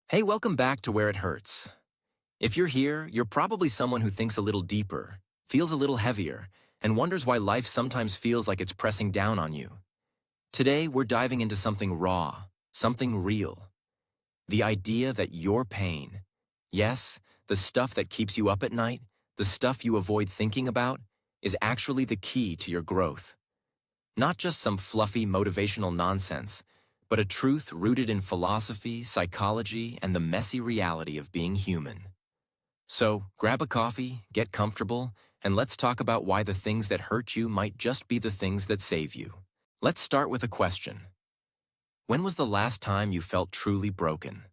Hey, welcome back to Where It Hurts. If you're here, you're probably someone who thinks a little deeper, feels a little heavier, and wonders why life sometimes feels like it's pressing down on you. Today, we're diving into something raw, something real. The idea that your pain, yes, the stuff that keeps you up at night, the stuff you avoid thinking about, is actually the key to your growth. Not just some fluffy motivational nonsense, but a truth rooted in philosophy, psychology, and the messy reality of being human. So, grab a coffee, get comfortable, and let's talk about why the things that hurt you might just be the things that save you. Let's start with a question. When was the last time you felt truly broken?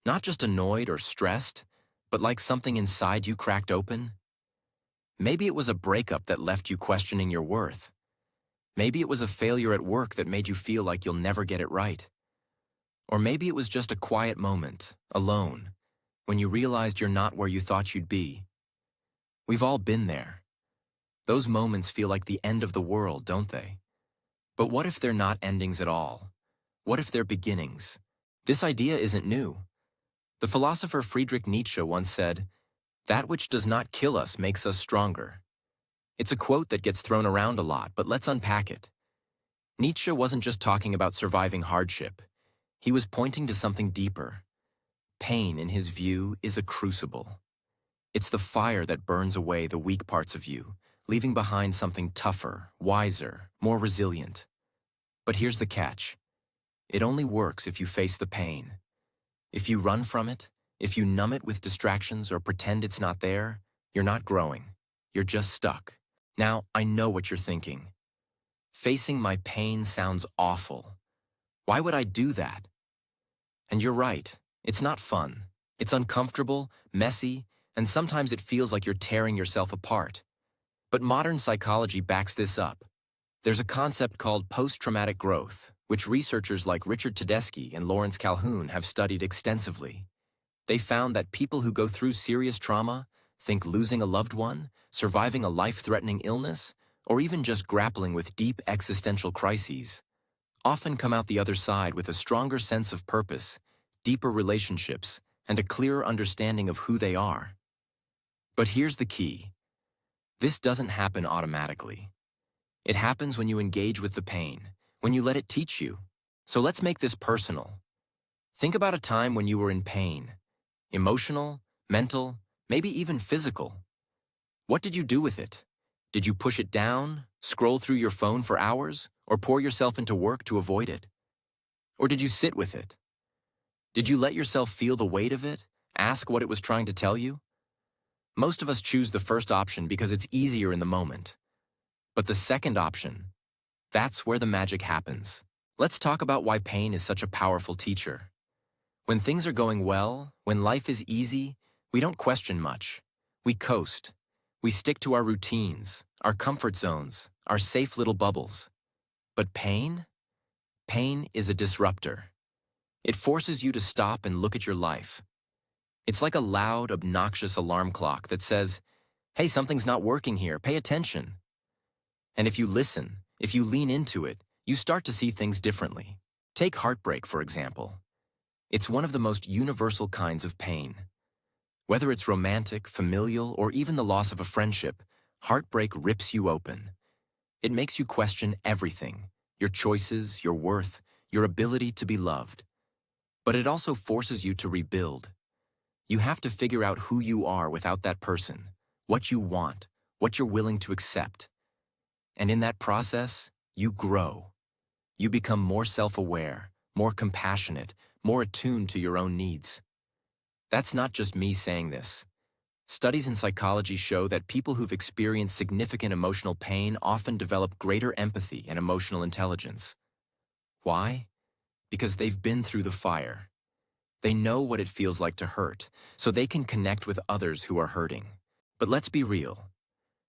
Not just annoyed or stressed, but like something inside you cracked open? Maybe it was a breakup that left you questioning your worth. Maybe it was a failure at work that made you feel like you'll never get it right. Or maybe it was just a quiet moment, alone, when you realized you're not where you thought you'd be. We've all been there. Those moments feel like the end of the world, don't they? But what if they're not endings at all? What if they're beginnings? This idea isn't new. The philosopher Friedrich Nietzsche once said, "That which does not kill us makes us stronger." It's a quote that gets thrown around a lot, but let's unpack it. Nietzsche wasn't just talking about surviving hardship. He was pointing to something deeper. Pain, in his view, is a crucible. It's the fire that burns away the weak parts of you, leaving behind something tougher, wiser, more resilient. But here's the catch. It only works if you face the pain. If you run from it, if you numb it with distractions or pretend it's not there, you're not growing. You're just stuck. Now, I know what you're thinking. Facing my pain sounds awful. Why would I do that? And you're right. It's not fun. It's uncomfortable, messy, and sometimes it feels like you're tearing yourself apart. But modern psychology backs this up. There's a concept called post-traumatic growth, which researchers like Richard Tedeschi and Lawrence Calhoun have studied extensively. They found that people who go through serious trauma, think losing a loved one, surviving a life-threatening illness, or even just grappling with deep existential crises, often come out the other side with a stronger sense of purpose, deeper relationships, and a clearer understanding of who they are. But here's the key. This doesn't happen automatically. It happens when you engage with the pain, when you let it teach you. So let's make this personal. Think about a time when you were in pain. Emotional, mental, maybe even physical. What did you do with it? Did you push it down, scroll through your phone for hours, or pour yourself into work to avoid it? Or did you sit with it? Did you let yourself feel the weight of it, ask what it was trying to tell you? Most of us choose the first option because it's easier in the moment. But the second option, that's where the magic happens. Let's talk about why pain is such a powerful teacher. When things are going well, when life is easy, we don't question much. We coast. We stick to our routines, our comfort zones, our safe little bubbles. But pain? Pain is a disruptor. It forces you to stop and look at your life. It's like a loud, obnoxious alarm clock that says, "Hey, something's not working here, pay attention." And if you listen, if you lean into it, you start to see things differently. Take heartbreak, for example. It's one of the most universal kinds of pain. Whether it's romantic, familial, or even the loss of a friendship, heartbreak rips you open. It makes you question everything, your choices, your worth, your ability to be loved. But it also forces you to rebuild. You have to figure out who you are without that person, what you want, what you're willing to accept. And in that process, you grow. You become more self-aware, more compassionate, more attuned to your own needs. That's not just me saying this. Studies in psychology show that people who've experienced significant emotional pain often develop greater empathy and emotional intelligence. Why? Because they've been through the fire. They know what it feels like to hurt, so they can connect with others who are hurting. But let's be real.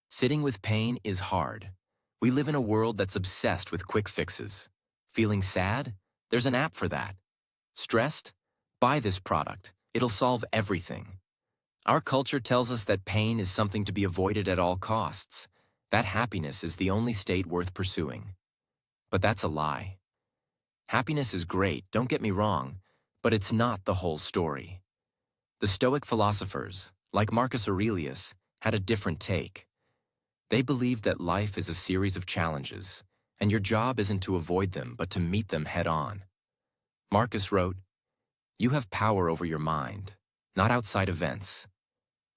Sitting with pain is hard. We live in a world that's obsessed with quick fixes. Feeling sad? There's an app for that. Stressed? Buy this product. It'll solve everything. Our culture tells us that pain is something to be avoided at all costs, that happiness is the only state worth pursuing. But that's a lie. Happiness is great, don't get me wrong, But it's not the whole story. The Stoic philosophers, like Marcus Aurelius, had a different take. They believed that life is a series of challenges, and your job isn't to avoid them but to meet them head-on. Marcus wrote, "You have power over your mind, not outside events.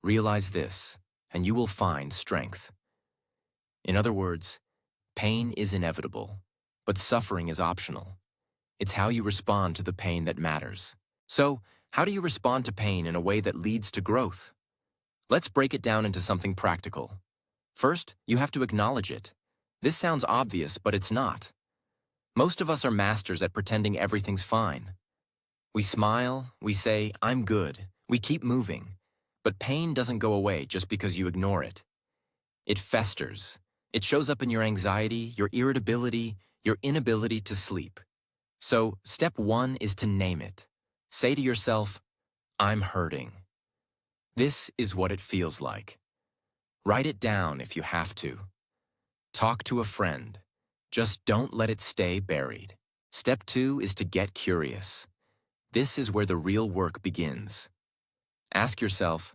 Realize this, and you will find strength." In other words, pain is inevitable, but suffering is optional. It's how you respond to the pain that matters. So, how do you respond to pain in a way that leads to growth? Let's break it down into something practical. First, you have to acknowledge it. This sounds obvious, but it's not. Most of us are masters at pretending everything's fine. We smile, we say, "I'm good," we keep moving. But pain doesn't go away just because you ignore it. It festers. It shows up in your anxiety, your irritability, your inability to sleep. So, step one is to name it. Say to yourself, "I'm hurting." This is what it feels like. Write it down if you have to. Talk to a friend. Just don't let it stay buried. Step two is to get curious. This is where the real work begins. Ask yourself,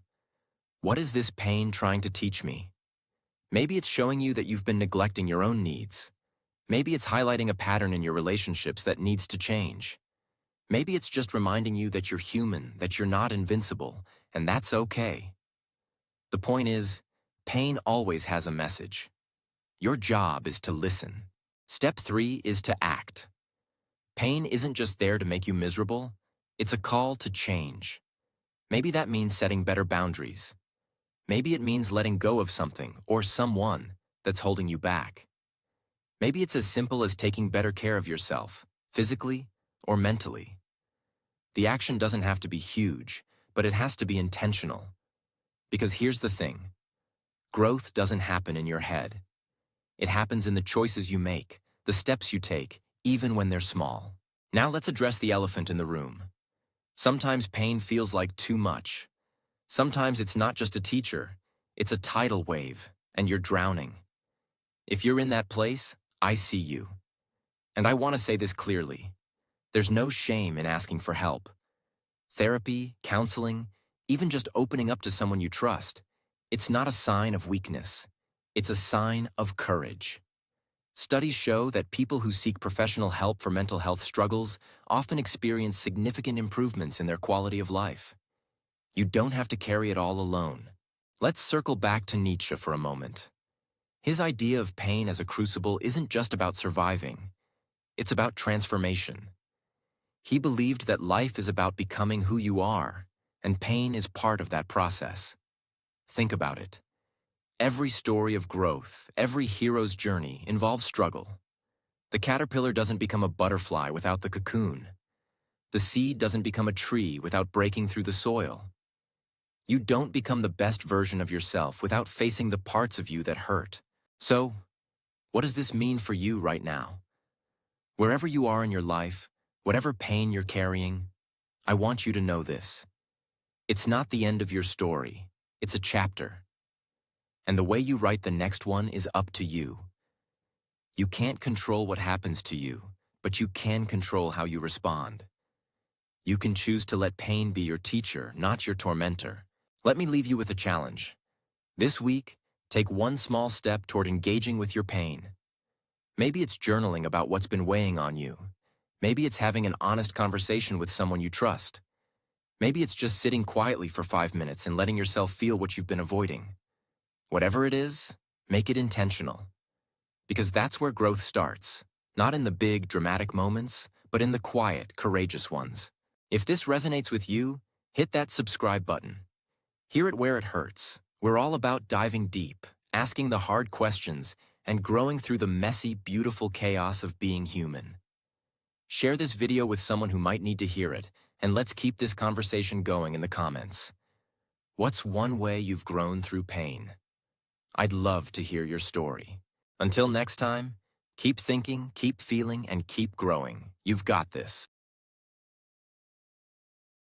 what is this pain trying to teach me? Maybe it's showing you that you've been neglecting your own needs. Maybe it's highlighting a pattern in your relationships that needs to change. Maybe it's just reminding you that you're human, that you're not invincible, and that's okay. The point is, pain always has a message. Your job is to listen. Step three is to act. Pain isn't just there to make you miserable, it's a call to change. Maybe that means setting better boundaries. Maybe it means letting go of something or someone that's holding you back. Maybe it's as simple as taking better care of yourself, physically or mentally. The action doesn't have to be huge, but it has to be intentional. Because here's the thing. Growth doesn't happen in your head. It happens in the choices you make, the steps you take, even when they're small. Now let's address the elephant in the room. Sometimes pain feels like too much. Sometimes it's not just a teacher, it's a tidal wave, and you're drowning. If you're in that place, I see you. And I want to say this clearly. There's no shame in asking for help. Therapy, counseling, even just opening up to someone you trust, it's not a sign of weakness. It's a sign of courage. Studies show that people who seek professional help for mental health struggles often experience significant improvements in their quality of life. You don't have to carry it all alone. Let's circle back to Nietzsche for a moment. His idea of pain as a crucible isn't just about surviving. It's about transformation. He believed that life is about becoming who you are, and pain is part of that process. Think about it. Every story of growth, every hero's journey involves struggle. The caterpillar doesn't become a butterfly without the cocoon. The seed doesn't become a tree without breaking through the soil. You don't become the best version of yourself without facing the parts of you that hurt. So, what does this mean for you right now? Wherever you are in your life, whatever pain you're carrying, I want you to know this. It's not the end of your story. It's a chapter. And the way you write the next one is up to you. You can't control what happens to you, but you can control how you respond. You can choose to let pain be your teacher, not your tormentor. Let me leave you with a challenge. This week, take one small step toward engaging with your pain. Maybe it's journaling about what's been weighing on you. Maybe it's having an honest conversation with someone you trust. Maybe it's just sitting quietly for 5 minutes and letting yourself feel what you've been avoiding. Whatever it is, make it intentional. Because that's where growth starts, not in the big, dramatic moments, but in the quiet, courageous ones. If this resonates with you, hit that subscribe button. Hear it where it hurts. We're all about diving deep, asking the hard questions, and growing through the messy, beautiful chaos of being human. Share this video with someone who might need to hear it, and let's keep this conversation going in the comments. What's one way you've grown through pain? I'd love to hear your story. Until next time, keep thinking, keep feeling, and keep growing. You've got this.